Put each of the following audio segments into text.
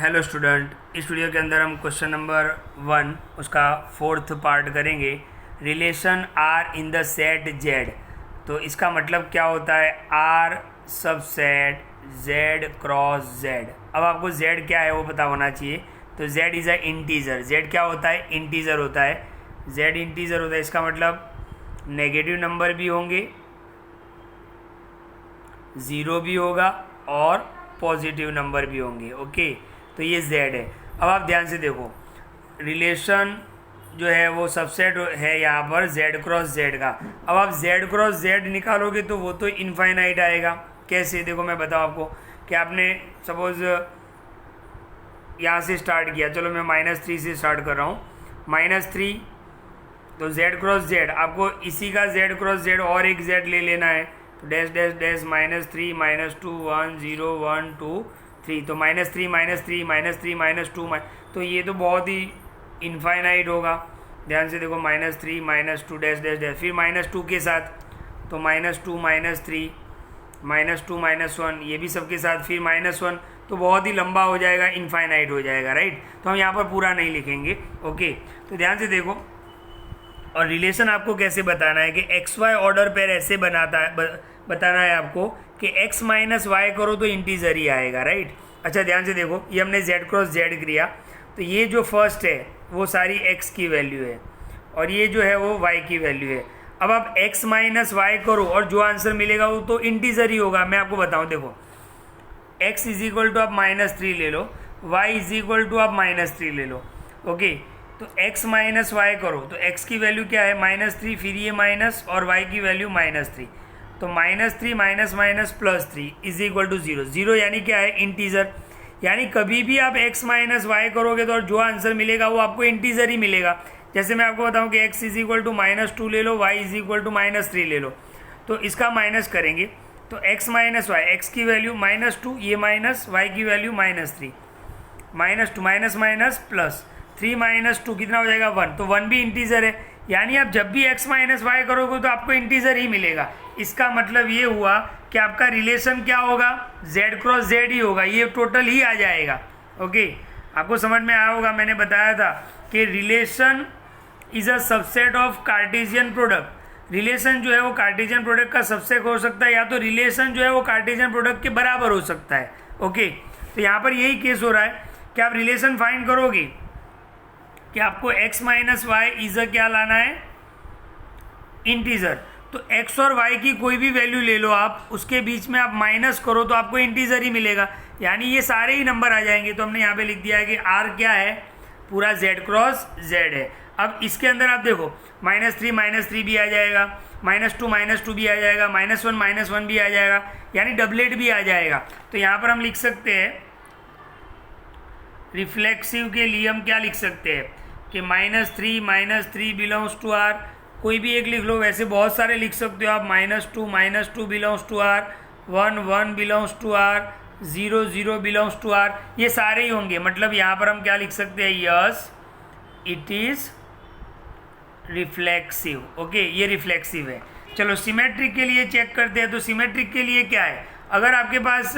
Hello student, इस video के अंदर हम क्वेश्चन नंबर 1 उसका 4th पार्ट करेंगे। Relation R in the set Z. तो इसका मतलब क्या होता है, आर सब सेट जेड क्रॉस जेड। अब आपको जेड क्या है वो पता होना चाहिए। तो Z is a integer. Z क्या होता है, इंटीजर होता है। जेड इंटीजर होता है, इसका मतलब नेगेटिव नंबर भी होंगे, ज़ीरो भी होगा और पॉजिटिव नंबर भी होंगे। ओके, तो ये z है। अब आप ध्यान से देखो, रिलेशन जो है वो सबसेट है यहाँ पर z क्रॉस z का। अब आप z क्रॉस z निकालोगे तो वो तो इनफाइनाइट आएगा। कैसे, देखो मैं बताऊँ आपको कि आपने सपोज यहाँ से स्टार्ट किया, चलो मैं -3 से स्टार्ट कर रहा हूँ, -3 तो z क्रॉस z, आपको इसी का z क्रॉस z और एक z ले लेना है। तो डैश डैश डैश -3 -2 1 0 1 2 3, तो -3 -3 -3 -2 तो ये तो बहुत ही इनफाइनाइट होगा। ध्यान से देखो, -3 -2 डैश डैश डैश, फिर -2 के साथ तो -2 -3 -2 -1, ये भी सबके साथ फिर -1, तो बहुत ही लंबा हो जाएगा, इनफाइनाइट हो जाएगा, राइट। तो हम यहाँ पर पूरा नहीं लिखेंगे। ओके, तो ध्यान से देखो, और रिलेशन आपको कैसे बताना है कि XY ऑर्डर पेयर ऐसे बताना है आपको कि x माइनस वाई करो तो इंटीजर ही आएगा, राइट। अच्छा ध्यान से देखो, ये हमने z क्रॉस z किया, तो ये जो फर्स्ट है वो सारी x की वैल्यू है और ये जो है वो y की वैल्यू है। अब आप x माइनस वाई करो और जो आंसर मिलेगा वो तो इंटीजर ही होगा। मैं आपको बताऊं, देखो x इज इक्वल टू आप -3 ले लो, y इज इक्वल टू आप -3 ले लो। ओके, तो x माइनस वाई करो तो x की वैल्यू क्या है, -3, फिर ये माइनस और y की वैल्यू -3, तो -3 minus minus +3 is equal to 0। 0 यानी क्या है, इंटीजर। यानी कभी भी आप x माइनस वाई करोगे तो और जो आंसर मिलेगा वो आपको इंटीजर ही मिलेगा। जैसे मैं आपको बताऊं कि x इज इक्वल टू -2 ले लो, y इज इक्वल टू -3 ले लो, तो इसका माइनस करेंगे तो x माइनस वाई, एक्स की वैल्यू -2, ये माइनस, y की वैल्यू -3, -2 माइनस माइनस प्लस 3 -2 कितना हो जाएगा, 1, तो 1 भी इंटीजर है। यानी आप जब भी x माइनस वाई करोगे तो आपको इंटीजर ही मिलेगा। इसका मतलब ये हुआ कि आपका रिलेशन क्या होगा, z क्रॉस z ही होगा, ये टोटल ही आ जाएगा। ओके, आपको समझ में आया होगा, मैंने बताया था कि relation is a subset of Cartesian product. Relation जो है वो कार्टेशियन प्रोडक्ट का सबसेट हो सकता है, या तो रिलेशन जो है वो कार्टेशियन प्रोडक्ट के बराबर हो सकता है। ओके, तो यहाँ पर यही केस हो रहा है कि आप रिलेशन फाइंड करोगे कि आपको x माइनस वाई इज क्या लाना है, इंटीजर। तो x और y की कोई भी वैल्यू ले लो आप, उसके बीच में आप माइनस करो तो आपको इंटीजर ही मिलेगा, यानी ये सारे ही नंबर आ जाएंगे। तो हमने यहाँ पे लिख दिया है कि r क्या है, पूरा z क्रॉस z है। अब इसके अंदर आप देखो, -3 भी आ जाएगा, -2 भी आ जाएगा, -1 भी आ जाएगा, यानी डबलेट भी आ जाएगा। तो यहाँ पर हम लिख सकते हैं रिफ्लेक्सिव के लिए हम क्या लिख सकते हैं कि -3 बिलोंग्स टू आर, कोई भी एक लिख लो, वैसे बहुत सारे लिख सकते हो आप, -2 belongs to R, 1 belongs to R, 0 belongs to R, ये सारे ही होंगे। मतलब यहाँ पर हम क्या लिख सकते हैं, yes it is reflexive. Okay, ये रिफ्लेक्सिव है। चलो सिमेट्रिक के लिए चेक करते हैं। तो सिमेट्रिक के लिए क्या है, अगर आपके पास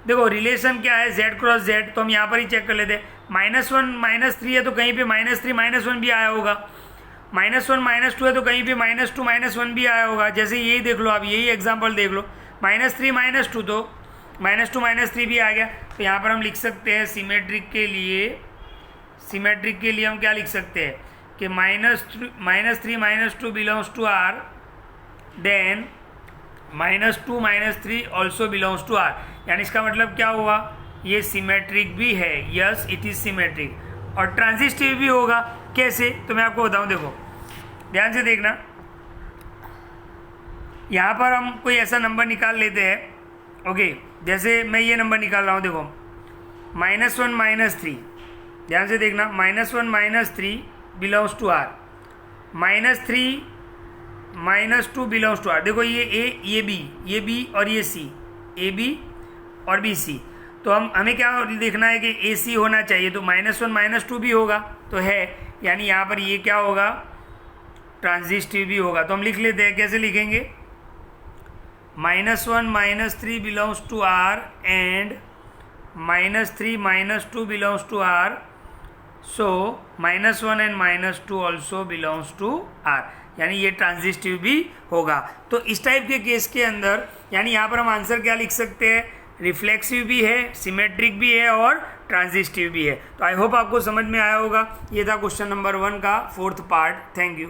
देखो रिलेशन क्या है, z क्रॉस z, तो हम यहाँ पर ही चेक कर लेते हैं। -1 -3 है तो कहीं पे -3 -1 भी आया होगा, -1 -2 है तो कहीं पे -2 -1 भी आया होगा। जैसे यही देख लो आप, यही एग्जांपल देख लो, -3 -2 तो -2 -3 भी आ गया। तो यहाँ पर हम लिख सकते हैं सिमेट्रिक के लिए हम क्या लिख सकते हैं कि -3 -2 belongs to R, then -2 -3 also belongs to R. यानी इसका मतलब क्या हुआ, ये सिमेट्रिक भी है, यस इट इज सिमेट्रिक। और ट्रांजिस्टिव भी होगा। कैसे, तो मैं आपको बताऊं, देखो ध्यान से देखना, यहाँ पर हम कोई ऐसा नंबर निकाल लेते हैं। ओके, जैसे मैं ये नंबर निकाल रहा हूँ, देखो -1 -3, ध्यान से देखना, -1 -3 belongs to R, -3 -2 belongs to R. देखो ये ए, ये बी और ये सी, ए बी और बी सी। तो हमें क्या देखना है कि ए सी होना चाहिए, तो -1 -2 भी होगा, तो है, यानी यहाँ पर ये क्या होगा, ट्रांजिस्टिव भी होगा। तो हम लिख लेते हैं, कैसे लिखेंगे, -1 -3 belongs to R and -3 -2 belongs to R, so -1 and -2 also belongs to R, यानी ये ट्रांजिस्टिव भी होगा। तो इस टाइप के केस के अंदर यानी यहाँ पर हम आंसर क्या लिख सकते हैं, रिफ्लेक्सिव भी है, सिमेट्रिक भी है और ट्रांजिस्टिव भी है। तो आई होप आपको समझ में आया होगा। ये था क्वेश्चन नंबर 1 का 4th पार्ट। Thank you.